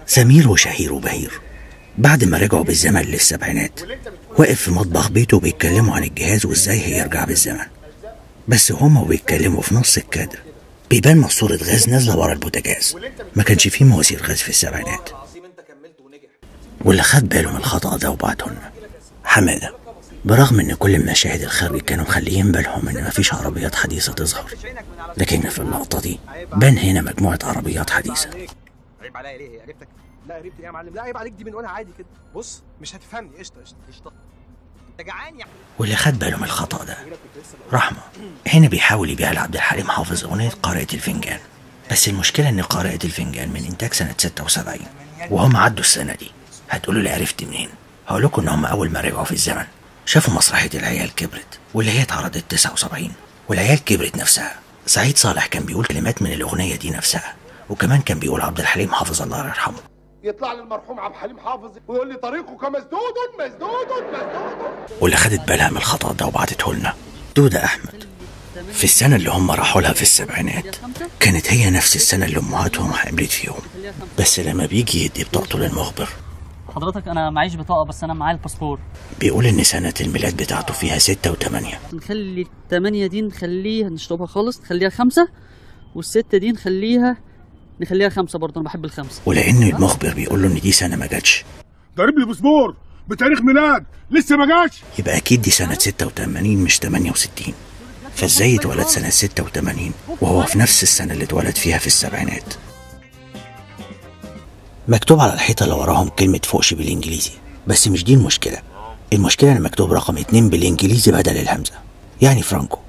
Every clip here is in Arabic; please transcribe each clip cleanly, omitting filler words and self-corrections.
سمير وشهير وبهير بعد ما رجعوا بالزمن للسبعينات واقف في مطبخ بيته بيتكلموا عن الجهاز وازاي هيرجع بالزمن. بس هما وبيتكلموا في نص الكادر بيبان ماسورة غاز نازلة ورا البوتاجاز. ما كانش فيه مواسير غاز في السبعينات. واللي خد باله من الخطأ ده وبعته لنا حمادة، برغم ان كل المشاهد الخارجي كانوا مخليين بالهم ان مفيش عربيات حديثة تظهر، لكن في اللقطة دي بان هنا مجموعة عربيات حديثة. عيب عليا ليه؟ عرفتك؟ لا عرفت ايه يا معلم؟ لا عيب عليك، دي بنقولها عادي كده. بص مش هتفهمني. قشطه قشطه قشطه. انت جعان يا واللي خد باله من الخطأ ده رحمة، هنا بيحاول يبيع لعبد الحليم حافظ أغنية قارئة الفنجان. بس المشكلة إن قارئة الفنجان من إنتاج سنة 76 وهم عدوا السنة دي. هتقولوا لي عرفت منين؟ هقول لكم إن هم أول ما رجعوا في الزمن شافوا مسرحية العيال كبرت، واللي هي اتعرضت 79. والعيال كبرت نفسها سعيد صالح كان بيقول كلمات من الأغنية دي نفسها، وكمان كان بيقول عبد الحليم حافظ الله يرحمه. يطلع لي المرحوم عبد الحليم حافظ ويقول لي طريقك مسدود مسدود مسدود. واللي خدت بالها من الخطأ ده وبعتته لنا دودة أحمد. في السنة اللي هم راحوا لها في السبعينات كانت هي نفس السنة اللي أمهاتهم حملت فيهم. بس لما بيجي يدي بطاقته للمخبر، حضرتك أنا معيش بطاقة بس أنا معايا الباسبور، بيقول إن سنة الميلاد بتاعته فيها 6 و8. نخلي 8 دي نخليها نشطبها خالص، نخليها 5، وال6 دي نخليها 5 برضه، أنا بحب ال5. ولأن المخبر بيقول له إن دي سنة ما جاتش، ضارب لي باسبور بتاريخ ميلاد لسه ما جاش، يبقى أكيد دي سنة 86 مش 68. فازاي اتولد سنة 86 وهو في نفس السنة اللي اتولد فيها في السبعينات؟ مكتوب على الحيطة اللي وراهم كلمة فوقش بالإنجليزي، بس مش دي المشكلة. المشكلة إن مكتوب رقم 2 بالإنجليزي بدل الهمزة، يعني فرانكو.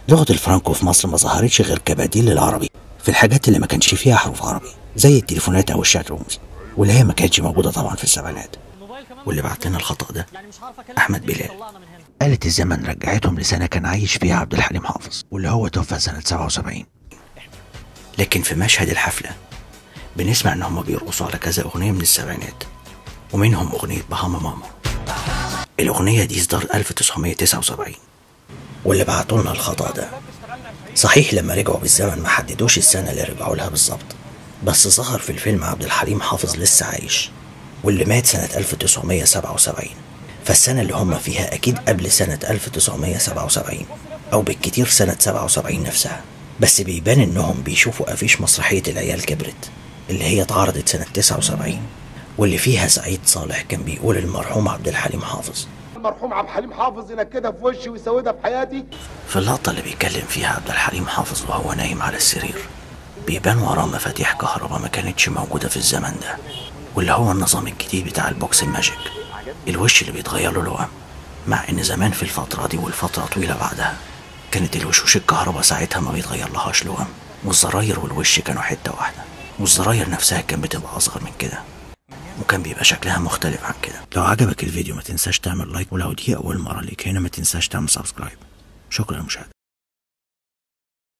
لغة الفرانكو في مصر ما ظهرتش غير كبديل للعربي في الحاجات اللي ما كانش فيها حروف عربي زي التليفونات أو الشات رومز، واللي هي ما كانتش موجودة طبعا في السبعينات. واللي بعت لنا الخطأ ده أحمد بلال. آلة الزمن رجعتهم لسنة كان عايش فيها عبد الحليم حافظ، واللي هو توفى سنة 77. لكن في مشهد الحفلة بنسمع إن هما بيرقصوا على كذا أغنية من السبعينات، ومنهم أغنية بهاما ماما. الأغنية دي إصدار 1979. واللي بعتوا لنا الخطأ ده صحيح لما رجعوا بالزمن ما حددوش السنة اللي رجعوا لها بالظبط، بس ظهر في الفيلم عبد الحليم حافظ لسه عايش، واللي مات سنة 1977. فالسنة اللي هم فيها أكيد قبل سنة 1977 أو بالكتير سنة 77 نفسها. بس بيبان إنهم بيشوفوا أفيش مسرحية العيال كبرت اللي هي اتعرضت سنة 79، واللي فيها سعيد صالح كان بيقول المرحوم عبد الحليم حافظ. المرحوم عبد الحليم حافظ ينكدها في وشي ويسودها في حياتي. في اللقطة اللي بيتكلم فيها عبد الحليم حافظ وهو نايم على السرير بيبان وراه مفاتيح كهرباء ما كانتش موجودة في الزمن ده، واللي هو النظام الجديد بتاع البوكس الماجيك، الوش اللي بيتغير له لوام. مع ان زمان في الفترة دي والفترة طويلة بعدها كانت الوشوش الكهرباء ساعتها ما بيتغير لهاش لوام، والزراير والوش كانوا حتة واحدة، والزراير نفسها كان بتبقى اصغر من كده، وكان بيبقى شكلها مختلف عن كده. لو عجبك الفيديو ما تنساش تعمل لايك، ولو دي اول مرة ليك هنا ما تنساش تعمل سبسكرايب. شكرا للمشاهدة.